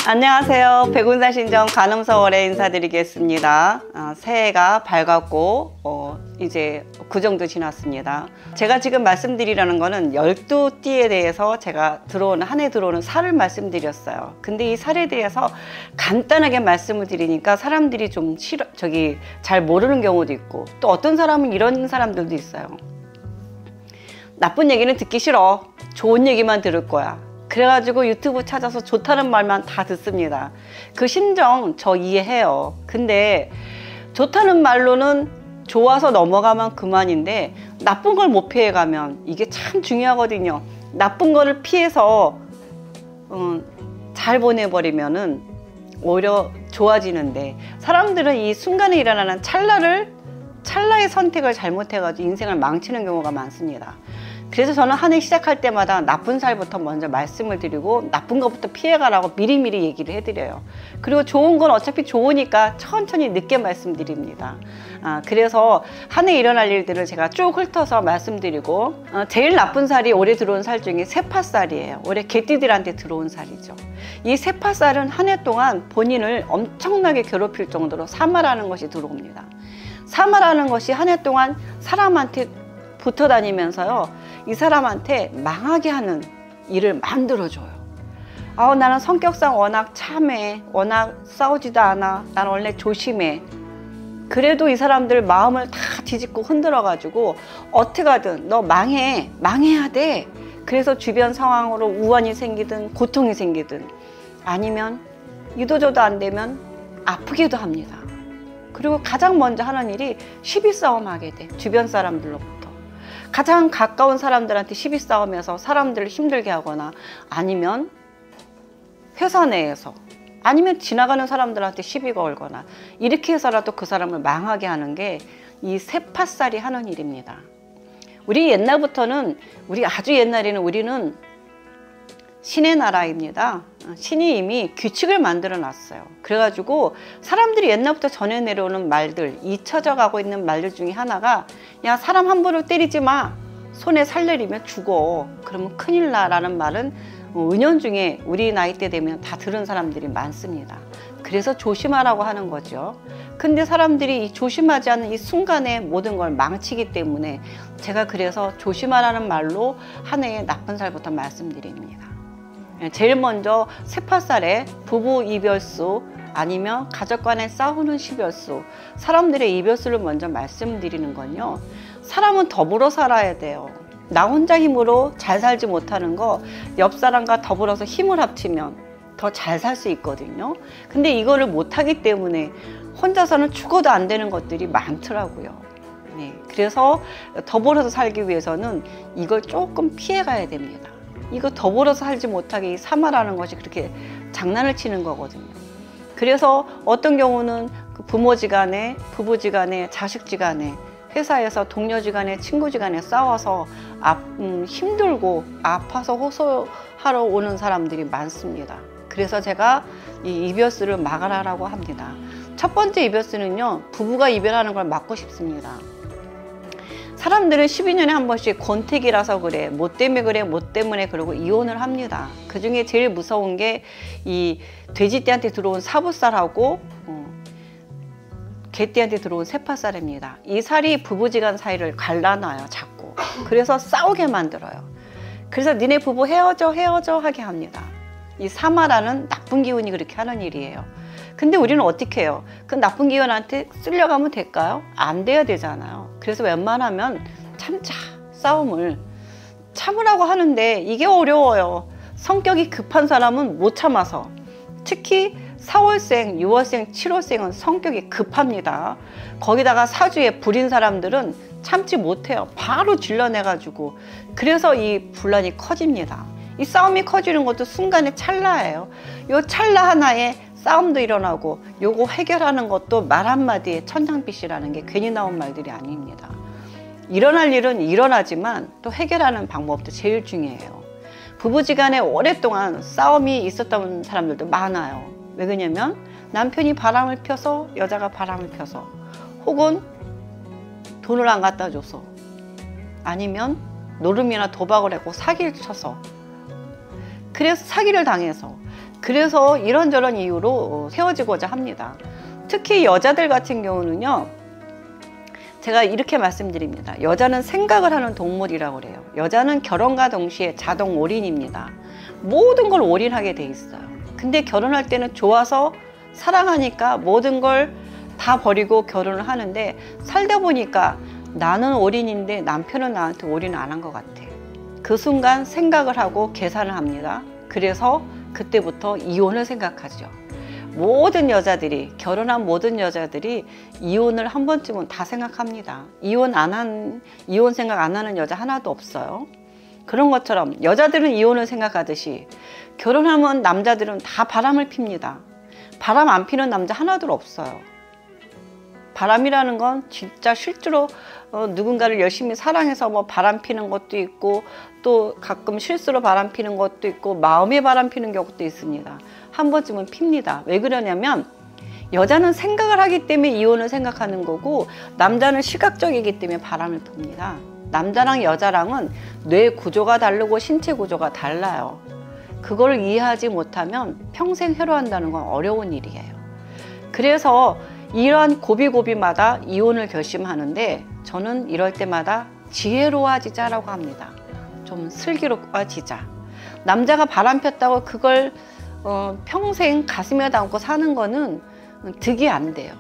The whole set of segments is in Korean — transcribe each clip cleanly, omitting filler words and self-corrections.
안녕하세요. 백운사신정 간음서월에 인사드리겠습니다. 새해가 밝았고 이제 그 정도 지났습니다. 제가 지금 말씀드리려는 거는 12띠에 대해서 제가 한 해 들어오는 살을 말씀드렸어요. 근데 이 살에 대해서 간단하게 말씀을 드리니까 사람들이 좀 잘 모르는 경우도 있고, 또 어떤 사람은 이런 사람들도 있어요. 나쁜 얘기는 듣기 싫어. 좋은 얘기만 들을 거야. 그래가지고 유튜브 찾아서 좋다는 말만 다 듣습니다. 그 심정 저 이해해요. 근데 좋다는 말로는 좋아서 넘어가면 그만인데 나쁜 걸 못 피해가면 이게 참 중요하거든요. 나쁜 거를 피해서 잘 보내버리면은 오히려 좋아지는데, 사람들은 이 순간에 일어나는 찰나의 선택을 잘못해가지고 인생을 망치는 경우가 많습니다. 그래서 저는 한 해 시작할 때마다 나쁜 살부터 먼저 말씀을 드리고 나쁜 것부터 피해가라고 미리미리 얘기를 해드려요. 그리고 좋은 건 어차피 좋으니까 천천히 늦게 말씀드립니다. 그래서 한 해 일어날 일들을 제가 쭉 훑어서 말씀드리고, 제일 나쁜 살이 올해 들어온 살 중에 세파살이에요. 올해 개띠들한테 들어온 살이죠. 이 세파살은 한 해 동안 본인을 엄청나게 괴롭힐 정도로 사마라는 것이 들어옵니다. 사마라는 것이 한 해 동안 사람한테 붙어 다니면서요, 이 사람한테 망하게 하는 일을 만들어줘요. 나는 성격상 워낙 참해, 워낙 싸우지도 않아, 나는 원래 조심해. 그래도 이 사람들 마음을 다 뒤집고 흔들어 가지고 어떻게 하든 너 망해야 돼. 그래서 주변 상황으로 우환이 생기든 고통이 생기든, 아니면 이도저도 안 되면 아프기도 합니다. 그리고 가장 먼저 하는 일이 시비싸움 하게 돼. 주변 사람들로부터 가장 가까운 사람들한테 시비싸움해서 사람들을 힘들게 하거나, 아니면 회사 내에서, 아니면 지나가는 사람들한테 시비 걸거나, 이렇게 해서라도 그 사람을 망하게 하는 게 이 세파살이 하는 일입니다. 우리 아주 옛날에는 우리는 신의 나라입니다. 신이 이미 규칙을 만들어 놨어요. 그래가지고 사람들이 옛날부터 전해 내려오는 말들, 잊혀져 가고 있는 말들 중에 하나가, 야, 사람 함부로 때리지 마. 손에 살 내리면 죽어. 그러면 큰일 나. 라는 말은 은연중에 우리 나이 때 되면 다 들은 사람들이 많습니다. 그래서 조심하라고 하는 거죠. 근데 사람들이 이 조심하지 않는 이 순간에 모든 걸 망치기 때문에 제가 그래서 조심하라는 말로 한 해의 나쁜 살부터 말씀드립니다. 제일 먼저 세파살에 부부 이별수, 아니면 가족 간에 싸우는 시별수, 사람들의 이별수를 먼저 말씀드리는 건요, 사람은 더불어 살아야 돼요. 나 혼자 힘으로 잘 살지 못하는 거 옆 사람과 더불어서 힘을 합치면 더 잘 살 수 있거든요. 근데 이거를 못하기 때문에 혼자서는 죽어도 안 되는 것들이 많더라고요. 그래서 더불어서 살기 위해서는 이걸 조금 피해가야 됩니다. 이거 더불어서 살지 못하게 이 사마라는 것이 그렇게 장난을 치는 거거든요. 그래서 어떤 경우는 부모지간에, 부부지간에, 자식지간에, 회사에서 동료지간에, 친구지간에 싸워서 힘들고 아파서 호소하러 오는 사람들이 많습니다. 그래서 제가 이 이별수를 막아라라고 합니다. 첫 번째 이별수는요, 부부가 이별하는 걸 막고 싶습니다. 사람들은 12년에 한 번씩 권태기라서 그래, 뭐 때문에 그래, 뭐 때문에 그러고 이혼을 합니다. 그 중에 제일 무서운 게 이 돼지떼한테 들어온 사부살하고 개떼한테 들어온 세파살입니다. 이 살이 부부지간 사이를 갈라놔요, 자꾸. 그래서 싸우게 만들어요. 그래서 니네 부부 헤어져 하게 합니다. 이 사마라는 나쁜 기운이 그렇게 하는 일이에요. 근데 우리는 어떻게 해요? 그 나쁜 기운한테 쓸려가면 될까요? 안 돼야 되잖아요. 그래서 웬만하면 참자, 싸움을 참으라고 하는데 이게 어려워요. 성격이 급한 사람은 못 참아서. 특히 4월생, 6월생, 7월생은 성격이 급합니다. 거기다가 사주에 불인 사람들은 참지 못해요. 바로 질러내가지고. 그래서 이 분란이 커집니다. 이 싸움이 커지는 것도 순간의 찰나예요. 이 찰나 하나에 싸움도 일어나고, 요거 해결하는 것도 말 한마디에 천냥빚이라는 게 괜히 나온 말들이 아닙니다. 일어날 일은 일어나지만 또 해결하는 방법도 제일 중요해요. 부부지간에 오랫동안 싸움이 있었던 사람들도 많아요. 왜 그러냐면 남편이 바람을 펴서, 여자가 바람을 펴서, 혹은 돈을 안 갖다 줘서, 아니면 노름이나 도박을 했고 사기를 쳐서, 그래서 사기를 당해서, 그래서 이런저런 이유로 헤어지고자 합니다. 특히 여자들 같은 경우는요, 제가 이렇게 말씀드립니다. 여자는 생각을 하는 동물이라고 그래요. 여자는 결혼과 동시에 자동 올인입니다. 모든 걸 올인하게 돼 있어요. 근데 결혼할 때는 좋아서 사랑하니까 모든 걸 다 버리고 결혼을 하는데, 살다 보니까 나는 올인인데 남편은 나한테 올인 안 한 것 같아. 그 순간 생각을 하고 계산을 합니다. 그래서 그때부터 이혼을 생각하죠. 모든 여자들이, 결혼한 모든 여자들이 이혼을 한 번쯤은 다 생각합니다. 이혼 생각 안 하는 여자 하나도 없어요. 그런 것처럼 여자들은 이혼을 생각하듯이 결혼하면 남자들은 다 바람을 핍니다. 바람 안 피는 남자 하나도 없어요. 바람이라는 건 진짜 실제로 누군가를 열심히 사랑해서 뭐 바람 피는 것도 있고, 또 가끔 실수로 바람 피는 것도 있고, 마음에 바람 피는 경우도 있습니다. 한 번쯤은 핍니다. 왜 그러냐면 여자는 생각을 하기 때문에 이혼을 생각하는 거고, 남자는 시각적이기 때문에 바람을 핍니다. 남자랑 여자랑은 뇌 구조가 다르고 신체 구조가 달라요. 그걸 이해하지 못하면 평생 해로한다는 건 어려운 일이에요. 그래서 이러한 고비고비마다 이혼을 결심하는데, 저는 이럴 때마다 지혜로워지자라고 합니다. 좀 슬기로워지자. 남자가 바람 폈다고 그걸 평생 가슴에 담고 사는 거는 득이 안 돼요.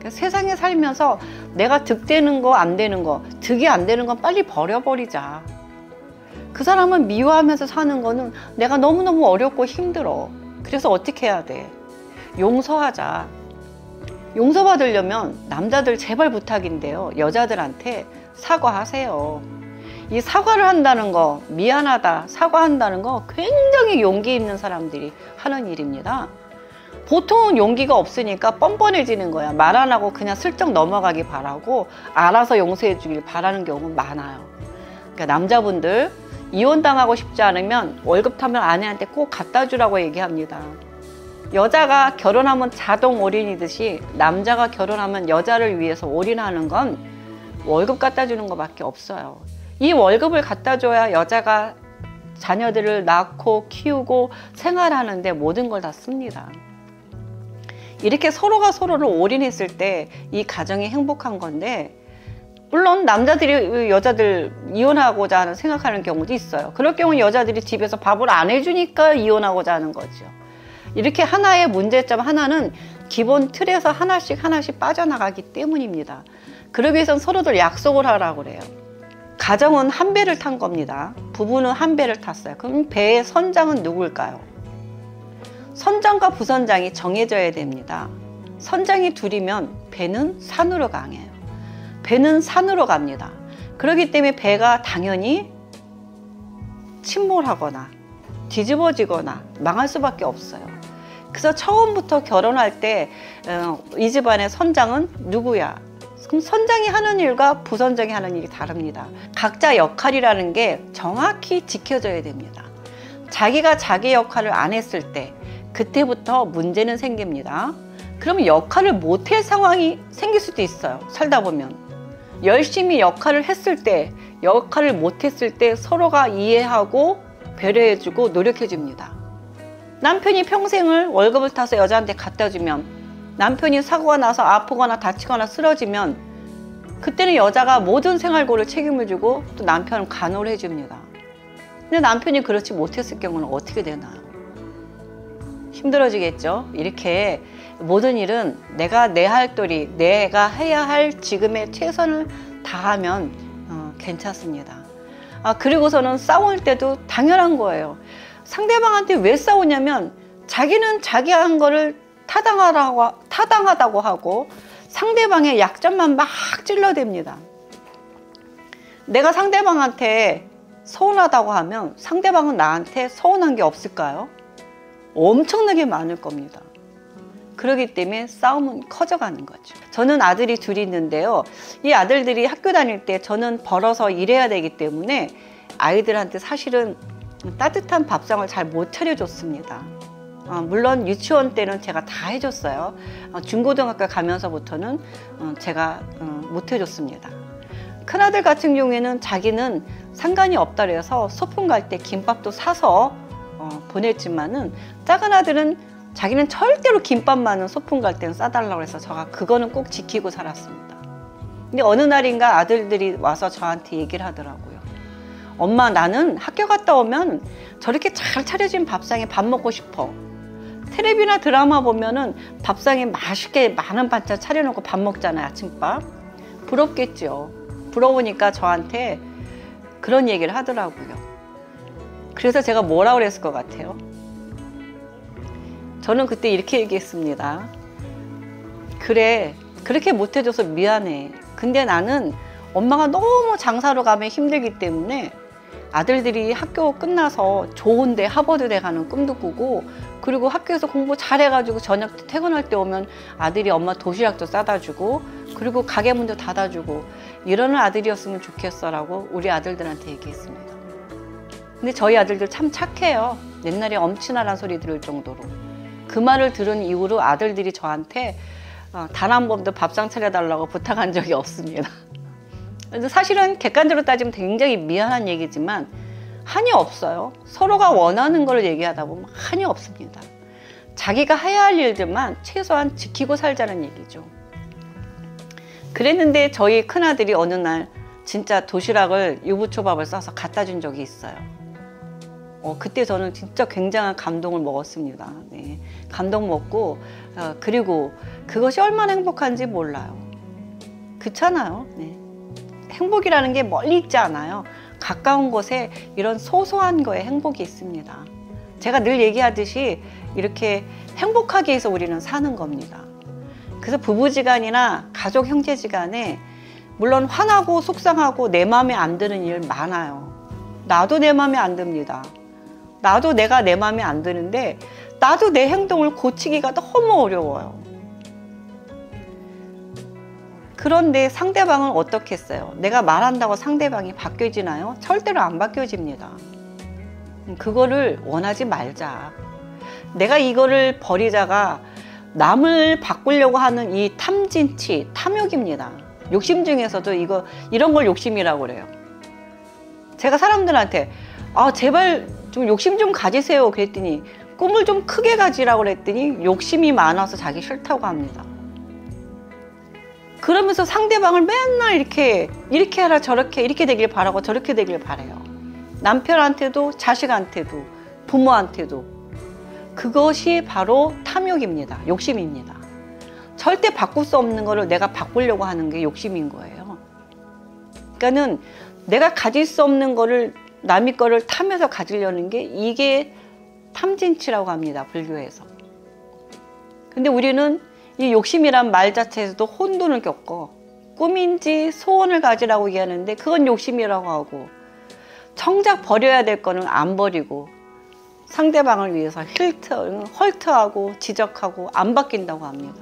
세상에 살면서 내가 득되는 거 안 되는 거, 득이 안 되는 건 빨리 버려버리자. 그 사람은 미워하면서 사는 거는 내가 너무너무 어렵고 힘들어. 그래서 어떻게 해야 돼? 용서하자. 용서받으려면 남자들 제발 부탁인데요, 여자들한테 사과하세요. 이 사과를 한다는 거, 미안하다, 사과한다는 거 굉장히 용기 있는 사람들이 하는 일입니다. 보통은 용기가 없으니까 뻔뻔해지는 거야. 말 안 하고 그냥 슬쩍 넘어가기 바라고, 알아서 용서해 주길 바라는 경우는 많아요. 그러니까 남자분들 이혼당하고 싶지 않으면 월급 타면 아내한테 꼭 갖다 주라고 얘기합니다. 여자가 결혼하면 자동 올인이듯이 남자가 결혼하면 여자를 위해서 올인하는 건 월급 갖다 주는 것밖에 없어요. 이 월급을 갖다 줘야 여자가 자녀들을 낳고 키우고 생활하는데 모든 걸 다 씁니다. 이렇게 서로가 서로를 올인했을 때 이 가정이 행복한 건데, 물론 남자들이 여자들 이혼하고자 하는 생각하는 경우도 있어요. 그럴 경우 여자들이 집에서 밥을 안 해주니까 이혼하고자 하는 거죠. 이렇게 하나의 문제점 하나는 기본 틀에서 하나씩 빠져나가기 때문입니다. 그러기 위해서는 서로들 약속을 하라고 그래요. 가정은 한 배를 탄 겁니다. 부부는 한 배를 탔어요. 그럼 배의 선장은 누굴까요? 선장과 부선장이 정해져야 됩니다. 선장이 둘이면 배는 산으로 강해요. 배는 산으로 갑니다. 그렇기 때문에 배가 당연히 침몰하거나 뒤집어지거나 망할 수밖에 없어요. 그래서 처음부터 결혼할 때 이 집안의 선장은 누구야? 그럼 선장이 하는 일과 부선장이 하는 일이 다릅니다. 각자 역할이라는 게 정확히 지켜져야 됩니다. 자기가 자기 역할을 안 했을 때 그때부터 문제는 생깁니다. 그러면 역할을 못할 상황이 생길 수도 있어요. 살다 보면 열심히 역할을 했을 때, 역할을 못했을 때 서로가 이해하고 배려해주고 노력해줍니다. 남편이 평생을 월급을 타서 여자한테 갖다 주면, 남편이 사고가 나서 아프거나 다치거나 쓰러지면 그때는 여자가 모든 생활고를 책임을 지고 또 남편은 간호를 해줍니다. 근데 남편이 그렇지 못했을 경우는 어떻게 되나요? 힘들어지겠죠. 이렇게 모든 일은 내가 내 할도리, 내가 해야 할 지금의 최선을 다하면 괜찮습니다. 그리고서는 싸울 때도 당연한 거예요. 상대방한테 왜 싸우냐면 자기는 자기 한 거를 타당하다고 하고 상대방의 약점만 막 찔러댑니다. 내가 상대방한테 서운하다고 하면 상대방은 나한테 서운한 게 없을까요? 엄청나게 많을 겁니다. 그렇기 때문에 싸움은 커져가는 거죠. 저는 아들이 둘이 있는데요. 이 아들들이 학교 다닐 때 저는 벌어서 일해야 되기 때문에 아이들한테 사실은 따뜻한 밥상을 잘 못 차려줬습니다. 물론 유치원 때는 제가 다 해줬어요. 중고등학교 가면서부터는 제가 못 해줬습니다. 큰아들 같은 경우에는 자기는 상관이 없다 그래서 소풍 갈 때 김밥도 사서 보냈지만은 작은 아들은 자기는 절대로 김밥 많은 소풍 갈 때는 싸달라고 해서 제가 그거는 꼭 지키고 살았습니다. 근데 어느 날인가 아들들이 와서 저한테 얘기를 하더라고요. 엄마, 나는 학교 갔다 오면 저렇게 잘 차려진 밥상에 밥 먹고 싶어. 텔레비나 드라마 보면은 밥상에 맛있게 많은 반찬 차려놓고 밥 먹잖아요, 아침밥. 부럽겠죠. 부러우니까 저한테 그런 얘기를 하더라고요. 그래서 제가 뭐라고 그랬을 것 같아요? 저는 그때 이렇게 얘기했습니다. 그래, 그렇게 못해줘서 미안해. 근데 나는 엄마가 너무 장사로 가면 힘들기 때문에 아들들이 학교 끝나서 좋은데 하버드대 가는 꿈도 꾸고, 그리고 학교에서 공부 잘해가지고 저녁 때 퇴근할 때 오면 아들이 엄마 도시락도 싸다 주고, 그리고 가게 문도 닫아주고, 이러는 아들이었으면 좋겠어 라고 우리 아들들한테 얘기했습니다. 근데 저희 아들들 참 착해요. 옛날에 엄친아란 소리 들을 정도로. 그 말을 들은 이후로 아들들이 저한테 단 한 번도 밥상 차려달라고 부탁한 적이 없습니다. 그래서 사실은 객관적으로 따지면 굉장히 미안한 얘기지만 한이 없어요. 서로가 원하는 걸 얘기하다 보면 한이 없습니다. 자기가 해야 할 일들만 최소한 지키고 살자는 얘기죠. 그랬는데 저희 큰아들이 어느 날 진짜 도시락을 유부초밥을 싸서 갖다 준 적이 있어요. 그때 저는 진짜 굉장한 감동을 먹었습니다. 네, 감동 먹고 그리고 그것이 얼마나 행복한지 몰라요. 그렇잖아요. 네. 행복이라는 게 멀리 있지 않아요. 가까운 곳에 이런 소소한 거에 행복이 있습니다. 제가 늘 얘기하듯이 이렇게 행복하게 해서 우리는 사는 겁니다. 그래서 부부지간이나 가족 형제지간에 물론 화나고 속상하고 내 마음에 안 드는 일 많아요. 나도 내 마음에 안 듭니다. 나도 내가 내 마음에 안 드는데 나도 내 행동을 고치기가 너무 어려워요. 그런데 상대방은 어떻게 했어요? 내가 말한다고 상대방이 바뀌어지나요? 절대로 안 바뀌어집니다. 그거를 원하지 말자. 내가 이거를 버리자가 남을 바꾸려고 하는 이 탐진치, 탐욕입니다. 욕심 중에서도 이런 걸 욕심이라고 그래요. 제가 사람들한테 제발 좀 욕심 좀 가지세요 그랬더니 꿈을 좀 크게 가지라고 그랬더니 욕심이 많아서 자기 싫다고 합니다. 그러면서 상대방을 맨날 이렇게 하라 저렇게 이렇게 되길 바라고 저렇게 되길 바라요. 남편한테도 자식한테도 부모한테도. 그것이 바로 탐욕입니다. 욕심입니다. 절대 바꿀 수 없는 거를 내가 바꾸려고 하는 게 욕심인 거예요. 그러니까는 내가 가질 수 없는 거를 남의 거를 탐해서 가지려는 게 이게 탐진치라고 합니다. 불교에서. 근데 우리는 이 욕심이란 말 자체에서도 혼돈을 겪어 꿈인지 소원을 가지라고 얘기하는데 그건 욕심이라고 하고, 정작 버려야 될 거는 안 버리고 상대방을 위해서 헐트하고 지적하고 안 바뀐다고 합니다.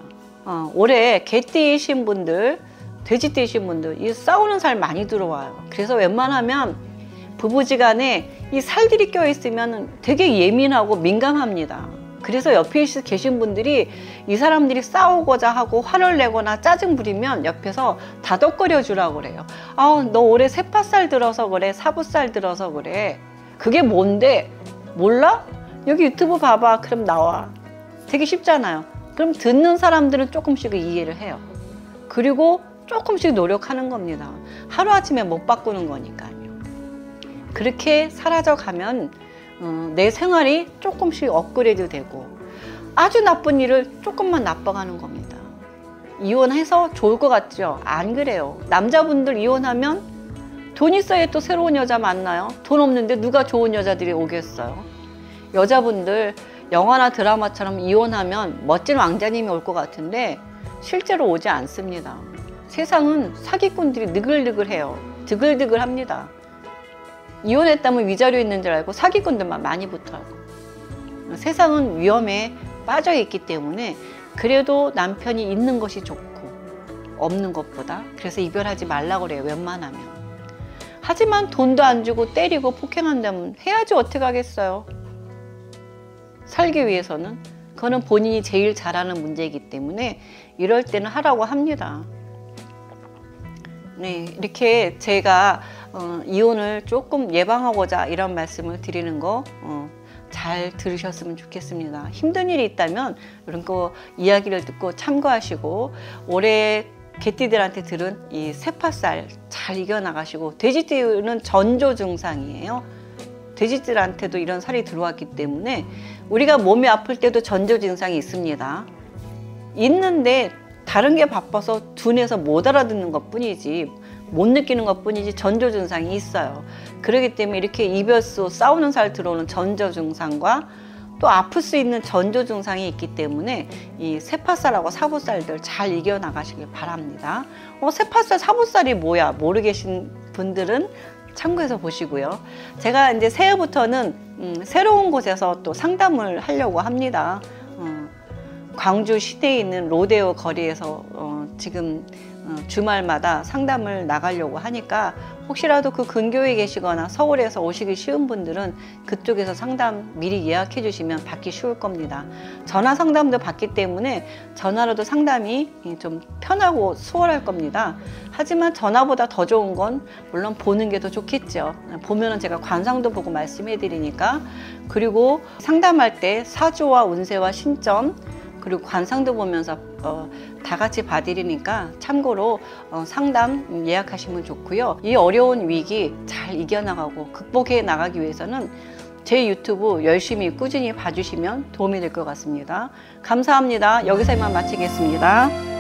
올해 개띠이신 분들, 돼지띠이신 분들 이 싸우는 살 많이 들어와요. 그래서 웬만하면 부부지간에 이 살들이 껴있으면 되게 예민하고 민감합니다. 그래서 옆에 계신 분들이 이 사람들이 싸우고자 하고 화를 내거나 짜증 부리면 옆에서 다독거려 주라고 그래요. 너 올해 세파살 들어서 그래, 사부살 들어서 그래. 그게 뭔데? 몰라? 여기 유튜브 봐봐. 그럼 나와. 되게 쉽잖아요. 그럼 듣는 사람들은 조금씩 이해를 해요. 그리고 조금씩 노력하는 겁니다. 하루아침에 못 바꾸는 거니까요. 그렇게 사라져 가면 내 생활이 조금씩 업그레이드 되고 아주 나쁜 일을 조금만 나빠가는 겁니다. 이혼해서 좋을 것 같죠? 안 그래요. 남자분들 이혼하면 돈 있어야 또 새로운 여자 만나요. 돈 없는데 누가 좋은 여자들이 오겠어요? 여자분들 영화나 드라마처럼 이혼하면 멋진 왕자님이 올 것 같은데 실제로 오지 않습니다. 세상은 사기꾼들이 느글느글해요. 드글드글합니다. 이혼했다면 위자료 있는 줄 알고 사기꾼들만 많이 붙어요. 세상은 위험에 빠져 있기 때문에 그래도 남편이 있는 것이 좋고 없는 것보다. 그래서 이별하지 말라고 그래요, 웬만하면. 하지만 돈도 안 주고 때리고 폭행한다면 해야지 어떻게 하겠어요. 살기 위해서는. 그거는 본인이 제일 잘하는 문제이기 때문에 이럴 때는 하라고 합니다. 네, 이렇게 제가 이혼을 조금 예방하고자 이런 말씀을 드리는 거 잘 들으셨으면 좋겠습니다. 힘든 일이 있다면 이런 거 이야기를 듣고 참고하시고 올해 개띠들한테 들은 이 세파살 잘 이겨나가시고, 돼지띠는 전조 증상이에요. 돼지들한테도 이런 살이 들어왔기 때문에 우리가 몸이 아플 때도 전조 증상이 있습니다. 있는데 다른 게 바빠서 둔해서 못 알아듣는 것 뿐이지, 못 느끼는 것 뿐이지 전조 증상이 있어요. 그렇기 때문에 이렇게 이별소 싸우는 살 들어오는 전조 증상과 또 아플 수 있는 전조 증상이 있기 때문에 이 세파살하고 사부살들 잘 이겨나가시길 바랍니다. 세파살, 사부살이 뭐야? 모르 계신 분들은 참고해서 보시고요. 제가 이제 새해부터는 새로운 곳에서 또 상담을 하려고 합니다. 광주 시내에 있는 로데오 거리에서 지금 주말마다 상담을 나가려고 하니까 혹시라도 그 근교에 계시거나 서울에서 오시기 쉬운 분들은 그쪽에서 상담 미리 예약해 주시면 받기 쉬울 겁니다. 전화 상담도 받기 때문에 전화로도 상담이 좀 편하고 수월할 겁니다. 하지만 전화보다 더 좋은 건 물론 보는 게 더 좋겠죠. 보면은 제가 관상도 보고 말씀해 드리니까. 그리고 상담할 때 사주와 운세와 신점 그리고 관상도 보면서 다 같이 봐드리니까 참고로 상담 예약하시면 좋고요. 이 어려운 위기 잘 이겨나가고 극복해 나가기 위해서는 제 유튜브 열심히 꾸준히 봐주시면 도움이 될 것 같습니다. 감사합니다. 여기서 이만 마치겠습니다.